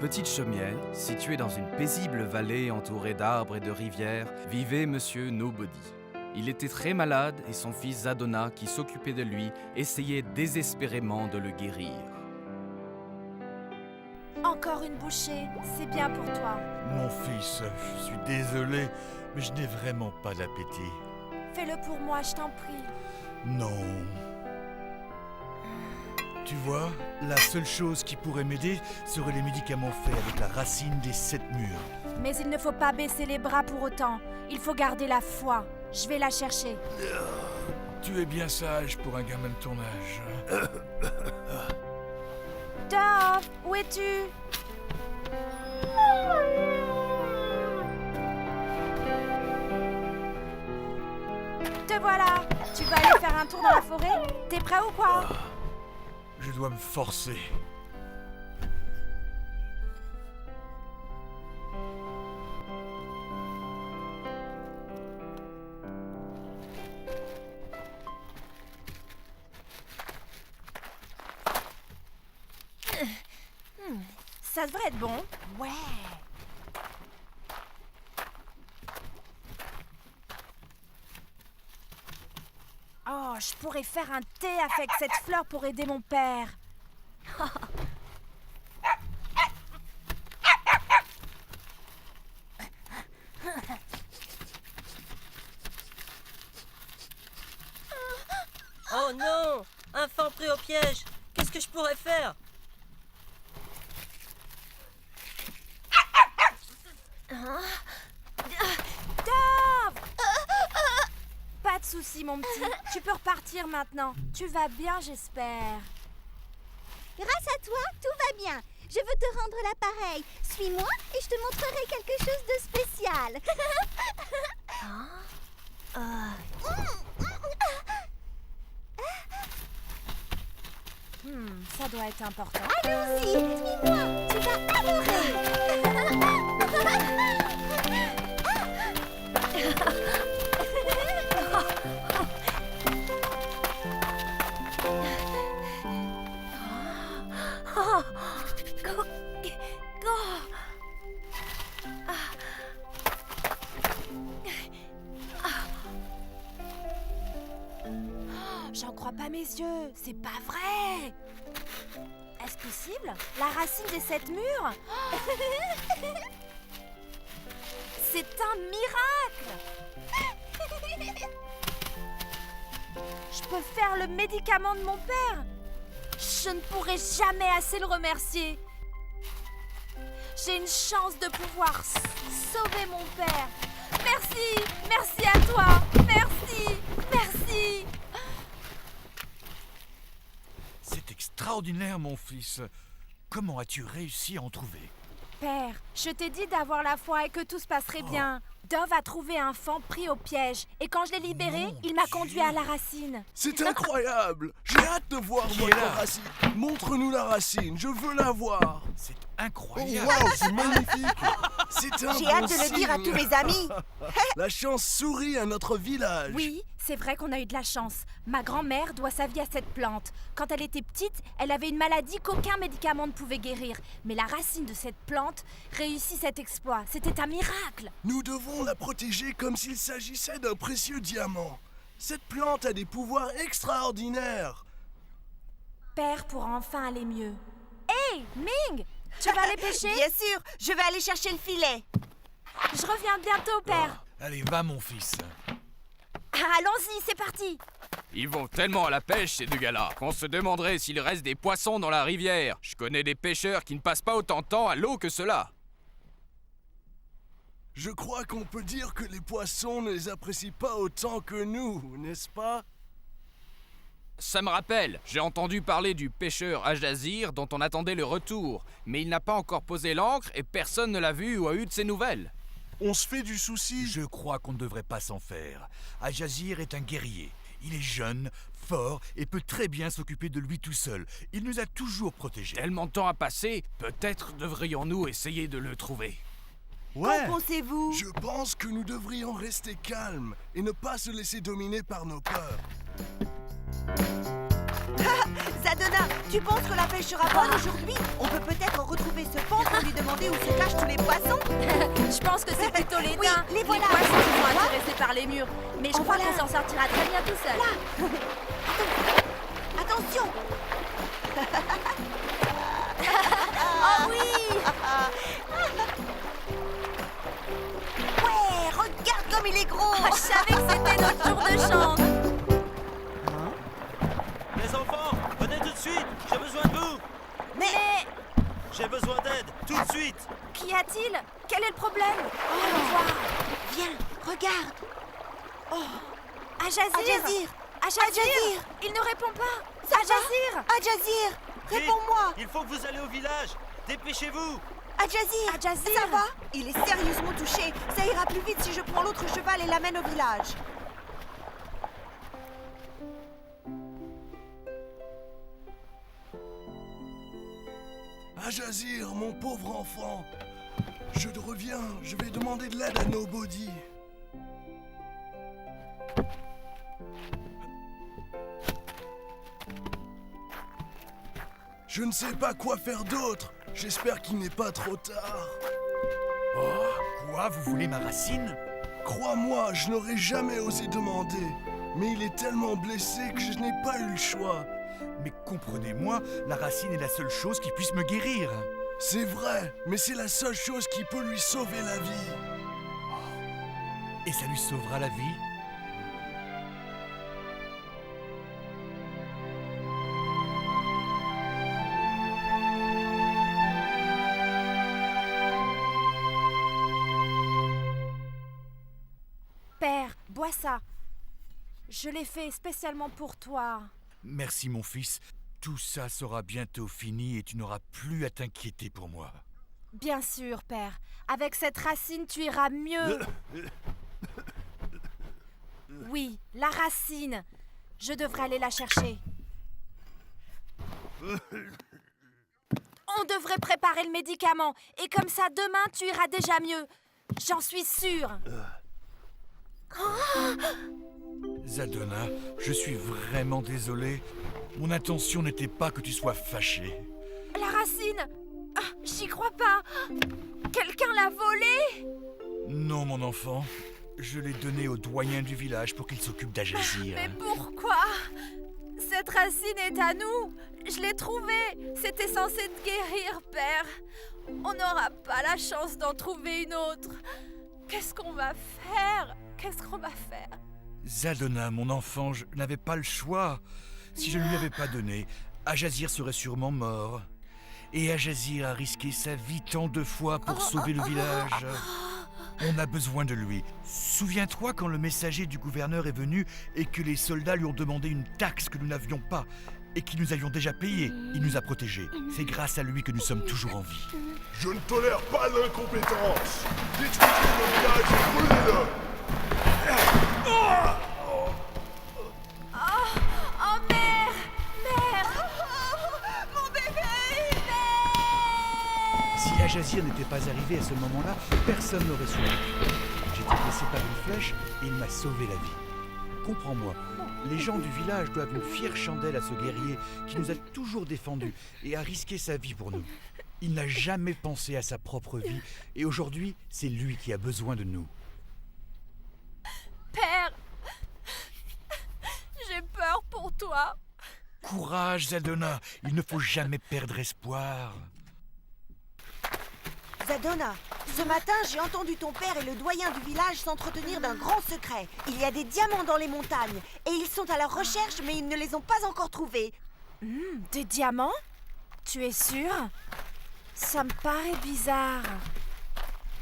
petite chaumière, située dans une paisible vallée entourée d'arbres et de rivières, vivait Monsieur Nobody. Il était très malade et son fils Zadona, qui s'occupait de lui, essayait désespérément de le guérir. Encore une bouchée, c'est bien pour toi. Mon fils, je suis désolé, mais je n'ai vraiment pas d'appétit. Fais-le pour moi, je t'en prie. Non. Tu vois, la seule chose qui pourrait m'aider serait les médicaments faits avec la racine des 7 murs. Mais il ne faut pas baisser les bras pour autant. Il faut garder la foi. Je vais la chercher. Tu es bien sage pour un gamin de ton âge. Dove, où es-tu? Te voilà. Tu vas aller faire un tour dans la forêt? T'es prêt ou quoi? Je dois me forcer. Ça devrait être bon. Ouais. Oh, je pourrais faire un thé avec cette fleur pour aider mon père. Oh non! Enfant pris au piège! Qu'est-ce que je pourrais faire? Dove! Pas de soucis, mon petit. Tu peux repartir maintenant. Tu vas bien, j'espère. Grâce à toi, tout va bien. Je veux te rendre l'appareil. Suis-moi et je te montrerai quelque chose de spécial. Ça doit être important. Allons-y, suis-moi. Tu vas adorer. J'en crois pas mes yeux. C'est pas vrai. Est-ce possible? La racine des 7 murs? C'est un miracle! Je peux faire le médicament de mon père. Je ne pourrai jamais assez le remercier. J'ai une chance de pouvoir sauver mon père. Merci, merci à toi. Merci, merci. C'est extraordinaire, mon fils. Comment as-tu réussi à en trouver? Père, je t'ai dit d'avoir la foi et que tout se passerait bien. Dove a trouvé un fan pris au piège. Et quand je l'ai libéré, Mon il m'a Dieu. conduit à la racine. C'est incroyable! J'ai hâte de voir Qui est votre là? racine. Montre-nous la racine, je veux la voir. C'est Oh, incroyable. waouh, c'est magnifique! C'est un J'ai bon hâte de le dire à signe. tous mes amis. La chance sourit à notre village. Oui, c'est vrai qu'on a eu de la chance. Ma grand-mère doit sa vie à cette plante. Quand elle était petite, elle avait une maladie qu'aucun médicament ne pouvait guérir. Mais la racine de cette plante réussit cet exploit. C'était un miracle. Nous devons la protéger comme s'il s'agissait d'un précieux diamant. Cette plante a des pouvoirs extraordinaires. Père pourra enfin aller mieux. Hé, Ming! Tu vas aller pêcher? Bien sûr, je vais aller chercher le filet. Je reviens bientôt, père. Allez, va, mon fils. Allons-y, c'est parti. Ils vont tellement à la pêche, ces deux gars-là, qu'on se demanderait s'il reste des poissons dans la rivière. Je connais des pêcheurs qui ne passent pas autant de temps à l'eau que cela. Je crois qu'on peut dire que les poissons ne les apprécient pas autant que nous, n'est-ce pas? Ça me rappelle, j'ai entendu parler du pêcheur Ajazir dont on attendait le retour, mais il n'a pas encore posé l'ancre et personne ne l'a vu ou a eu de ses nouvelles. On se fait du souci. Je crois qu'on ne devrait pas s'en faire. Ajazir est un guerrier. Il est jeune, fort et peut très bien s'occuper de lui tout seul. Il nous a toujours protégés. Tellement de temps a passé, peut-être devrions-nous essayer de le trouver. Qu'en pensez-vous? Je pense que nous devrions rester calmes et ne pas se laisser dominer par nos peurs. Zadona, Tu penses que la pêche sera bonne aujourd'hui? On peut peut-être retrouver ce pan pour lui demander où se cachent tous les poissons. Je pense que c'est plutôt les Oui, nains. les voilà. poissons qui sont Quoi intéressés par les murs. Mais je En crois voilà. qu'on s'en sortira très bien tout seul. Attention. Oh oui! Ouais, regarde comme il est gros. Je savais que c'était notre jour de chance. Les enfants, venez tout de suite. J'ai besoin de vous. Mais J'ai besoin d'aide, tout de suite. qu'y a-t-il? Quel est le problème? Viens, regarde. Ajazir! Ajazir, Il ne répond pas! Ça va Ajazir! Ajazir, Vite, réponds-moi. il faut que vous allez au village. Dépêchez-vous. Ajazir, Ajazir. ça va? Il est sérieusement touché. Ça ira plus vite si je prends l'autre cheval et l'amène au village. Ajazir, mon pauvre enfant. Je te reviens, je vais demander de l'aide à Nobody. Je ne sais pas quoi faire d'autre. J'espère qu'il n'est pas trop tard. Quoi, vous voulez ma racine? Crois-moi, je n'aurais jamais osé demander. Mais il est tellement blessé que je n'ai pas eu le choix. Mais comprenez-moi, la racine est la seule chose qui puisse me guérir. C'est vrai, mais c'est la seule chose qui peut lui sauver la vie. Et ça lui sauvera la vie? Père, bois ça. Je l'ai fait spécialement pour toi. Merci mon fils, tout ça sera bientôt fini et tu n'auras plus à t'inquiéter pour moi. Bien sûr, père. Avec cette racine, tu iras mieux. Oui, la racine. Je devrais aller la chercher. On devrait préparer le médicament. Et comme ça, demain, tu iras déjà mieux. J'en suis sûre. Zadona, je suis vraiment désolé. Mon intention n'était pas que tu sois fâché. La racine. Ah, j'y crois pas. Quelqu'un l'a volée. Non, mon enfant. Je l'ai donné au doyen du village pour qu'il s'occupe d'Ajazir. Mais pourquoi? Cette racine est à nous. Je l'ai trouvée. C'était censé te guérir, père. On n'aura pas la chance d'en trouver une autre. Qu'est-ce qu'on va faire? Qu'est-ce qu'on va faire? Zadona, mon enfant, je n'avais pas le choix. Si je ne lui avais pas donné, Ajazir serait sûrement mort. Et Ajazir a risqué sa vie tant de fois pour sauver le village. On a besoin de lui. Souviens-toi quand le messager du gouverneur est venu et que les soldats lui ont demandé une taxe que nous n'avions pas et que nous avions déjà payée. Il nous a protégés. C'est grâce à lui que nous sommes toujours en vie. Je ne tolère pas l'incompétence. Détruisez le village et brûlez-le. Oh, mère! Mère! Mon bébé. Si Ajazir n'était pas arrivé à ce moment-là, personne n'aurait survécu. J'étais blessé par une flèche et il m'a sauvé la vie. Comprends-moi, les gens du village doivent une fière chandelle à ce guerrier qui nous a toujours défendus et a risqué sa vie pour nous. Il n'a jamais pensé à sa propre vie et aujourd'hui, c'est lui qui a besoin de nous. Père! J'ai peur pour toi. Courage, Zadona, il ne faut jamais perdre espoir. Zadona, ce matin, j'ai entendu ton père et le doyen du village s'entretenir d'un grand secret. Il y a des diamants dans les montagnes et ils sont à leur recherche, mais ils ne les ont pas encore trouvés. Des diamants? Tu es sûr? Ça me paraît bizarre.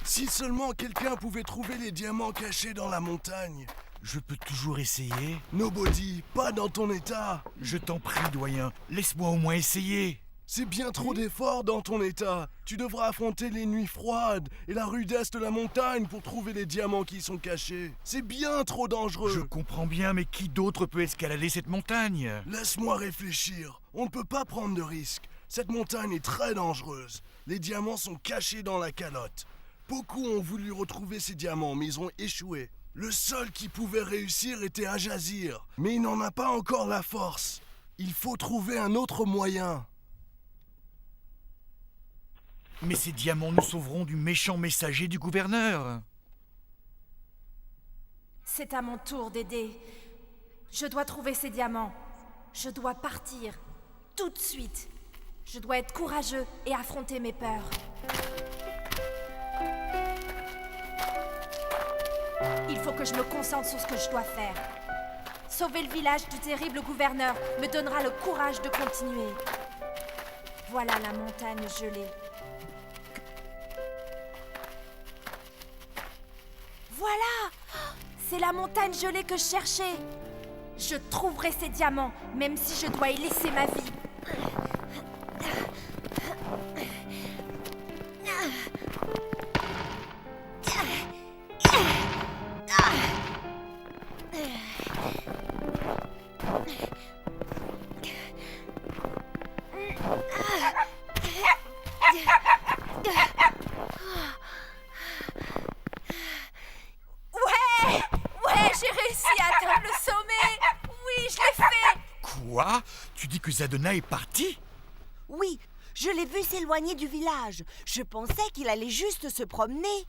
Si seulement quelqu'un pouvait trouver les diamants cachés dans la montagne. Je peux toujours essayer. Nobody, pas dans ton état. Je t'en prie, doyen, laisse-moi au moins essayer. C'est bien trop d'efforts dans ton état. Tu devras affronter les nuits froides et la rudesse de la montagne pour trouver les diamants qui y sont cachés. C'est bien trop dangereux. Je comprends bien, mais qui d'autre peut escalader cette montagne? Laisse-moi réfléchir. On ne peut pas prendre de risques. Cette montagne est très dangereuse. Les diamants sont cachés dans la calotte. Beaucoup ont voulu retrouver ces diamants, mais ils ont échoué. Le seul qui pouvait réussir était Ajazir, mais il n'en a pas encore la force. Il faut trouver un autre moyen. Mais ces diamants nous sauveront du méchant messager du gouverneur. C'est à mon tour d'aider. Je dois trouver ces diamants. Je dois partir. Tout de suite. Je dois être courageux et affronter mes peurs. Il faut que je me concentre sur ce que je dois faire. Sauver le village du terrible gouverneur me donnera le courage de continuer. Voilà la montagne gelée. Voilà! C'est la montagne gelée que je cherchais. Je trouverai ces diamants, même si je dois y laisser ma vie. Ouais, j'ai réussi à atteindre le sommet. Oui, je l'ai fait. Quoi? Tu dis que Zadona est parti? Oui, je l'ai vu s'éloigner du village. Je pensais qu'il allait juste se promener.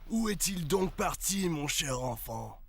Où est-il donc parti, mon cher enfant?